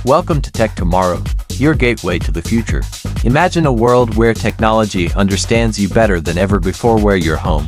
Welcome to Tech Tomorrow, your gateway to the future. Imagine a world where technology understands you better than ever before, where your home,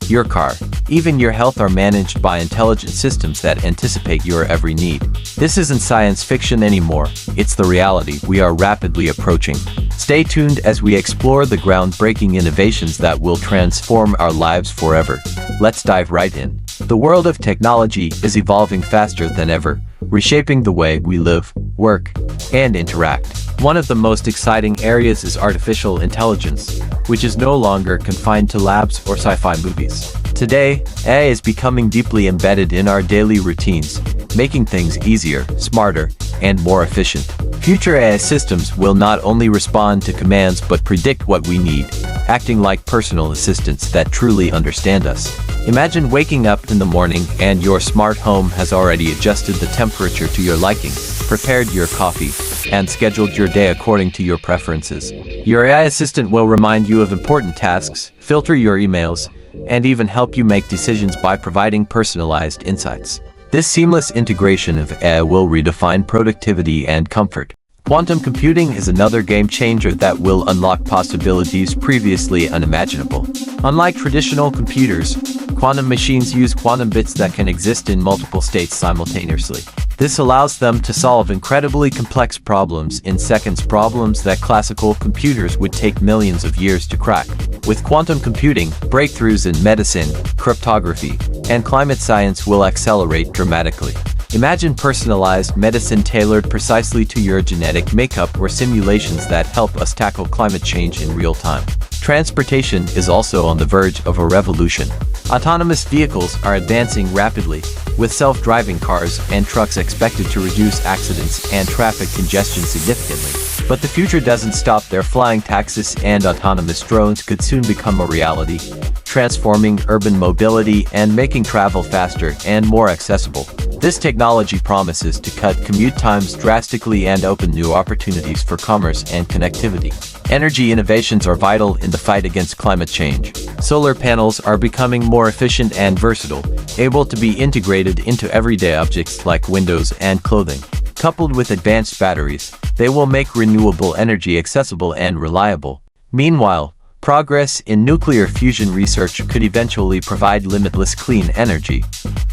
your car, even your health are managed by intelligent systems that anticipate your every need. This isn't science fiction anymore, it's the reality we are rapidly approaching. Stay tuned as we explore the groundbreaking innovations that will transform our lives forever. Let's dive right in. The world of technology is evolving faster than ever, reshaping the way we live, work, and interact. One of the most exciting areas is artificial intelligence, which is no longer confined to labs or sci-fi movies. Today, AI is becoming deeply embedded in our daily routines, making things easier, smarter, and more efficient. Future AI systems will not only respond to commands but predict what we need, acting like personal assistants that truly understand us. Imagine waking up in the morning and your smart home has already adjusted the temperature to your liking, prepared your coffee, and scheduled your day according to your preferences. Your AI assistant will remind you of important tasks, filter your emails, and even help you make decisions by providing personalized insights. This seamless integration of AI will redefine productivity and comfort. Quantum computing is another game changer that will unlock possibilities previously unimaginable. Unlike traditional computers, quantum machines use quantum bits that can exist in multiple states simultaneously. This allows them to solve incredibly complex problems in seconds, problems that classical computers would take millions of years to crack. With quantum computing, breakthroughs in medicine, cryptography, and climate science will accelerate dramatically. Imagine personalized medicine tailored precisely to your genetic makeup, or simulations that help us tackle climate change in real time. Transportation is also on the verge of a revolution. Autonomous vehicles are advancing rapidly, with self-driving cars and trucks expected to reduce accidents and traffic congestion significantly. But the future doesn't stop there. Flying taxis and autonomous drones could soon become a reality, transforming urban mobility and making travel faster and more accessible. This technology promises to cut commute times drastically and open new opportunities for commerce and connectivity. Energy innovations are vital in the fight against climate change. Solar panels are becoming more efficient and versatile, able to be integrated into everyday objects like windows and clothing. Coupled with advanced batteries, they will make renewable energy accessible and reliable. Meanwhile, progress in nuclear fusion research could eventually provide limitless clean energy,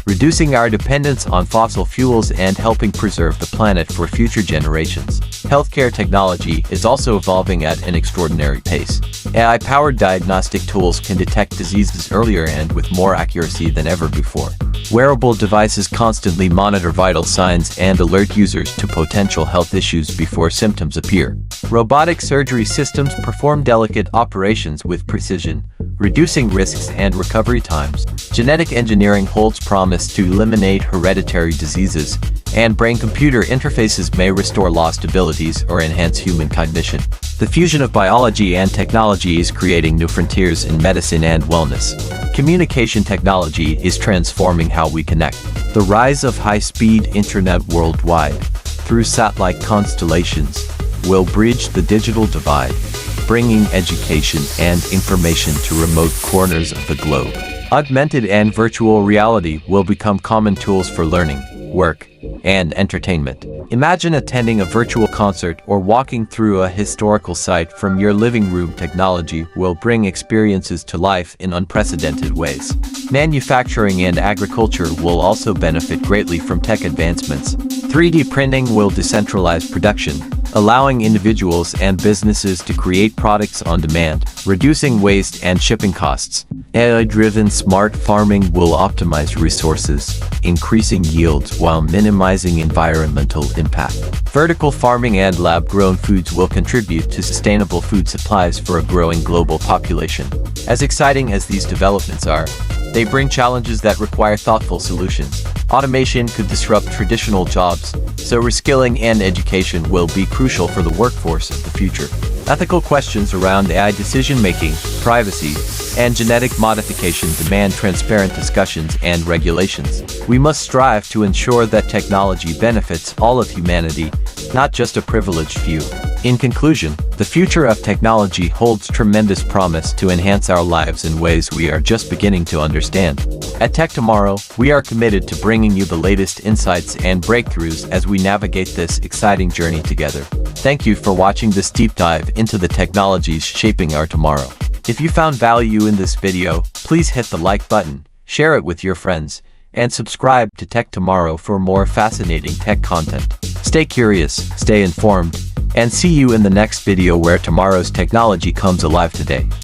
reducing our dependence on fossil fuels and helping preserve the planet for future generations. Healthcare technology is also evolving at an extraordinary pace. AI-powered diagnostic tools can detect diseases earlier and with more accuracy than ever before. Wearable devices constantly monitor vital signs and alert users to potential health issues before symptoms appear. Robotic surgery systems perform delicate operations with precision, reducing risks and recovery times. Genetic engineering holds promise to eliminate hereditary diseases, and brain-computer interfaces may restore lost abilities or enhance human cognition. The fusion of biology and technology is creating new frontiers in medicine and wellness. Communication technology is transforming how we connect. The rise of high-speed internet worldwide, through satellite constellations, will bridge the digital divide, bringing education and information to remote corners of the globe. Augmented and virtual reality will become common tools for learning, work, and entertainment. Imagine attending a virtual concert or walking through a historical site from your living room. Technology will bring experiences to life in unprecedented ways. Manufacturing and agriculture will also benefit greatly from tech advancements. 3D printing will decentralize production, allowing individuals and businesses to create products on demand, reducing waste and shipping costs. AI-driven smart farming will optimize resources, increasing yields while minimizing environmental impact. Vertical farming and lab-grown foods will contribute to sustainable food supplies for a growing global population. As exciting as these developments are, they bring challenges that require thoughtful solutions. Automation could disrupt traditional jobs, so reskilling and education will be crucial for the workforce of the future. Ethical questions around AI decision-making, privacy, and genetic modification demand transparent discussions and regulations. We must strive to ensure that technology benefits all of humanity, not just a privileged few. In conclusion, the future of technology holds tremendous promise to enhance our lives in ways we are just beginning to understand. At Tech Tomorrow, we are committed to bringing you the latest insights and breakthroughs as we navigate this exciting journey together. Thank you for watching this deep dive into the technologies shaping our tomorrow. If you found value in this video, please hit the like button, share it with your friends, and subscribe to Tech Tomorrow for more fascinating tech content. Stay curious, stay informed, and see you in the next video where tomorrow's technology comes alive today.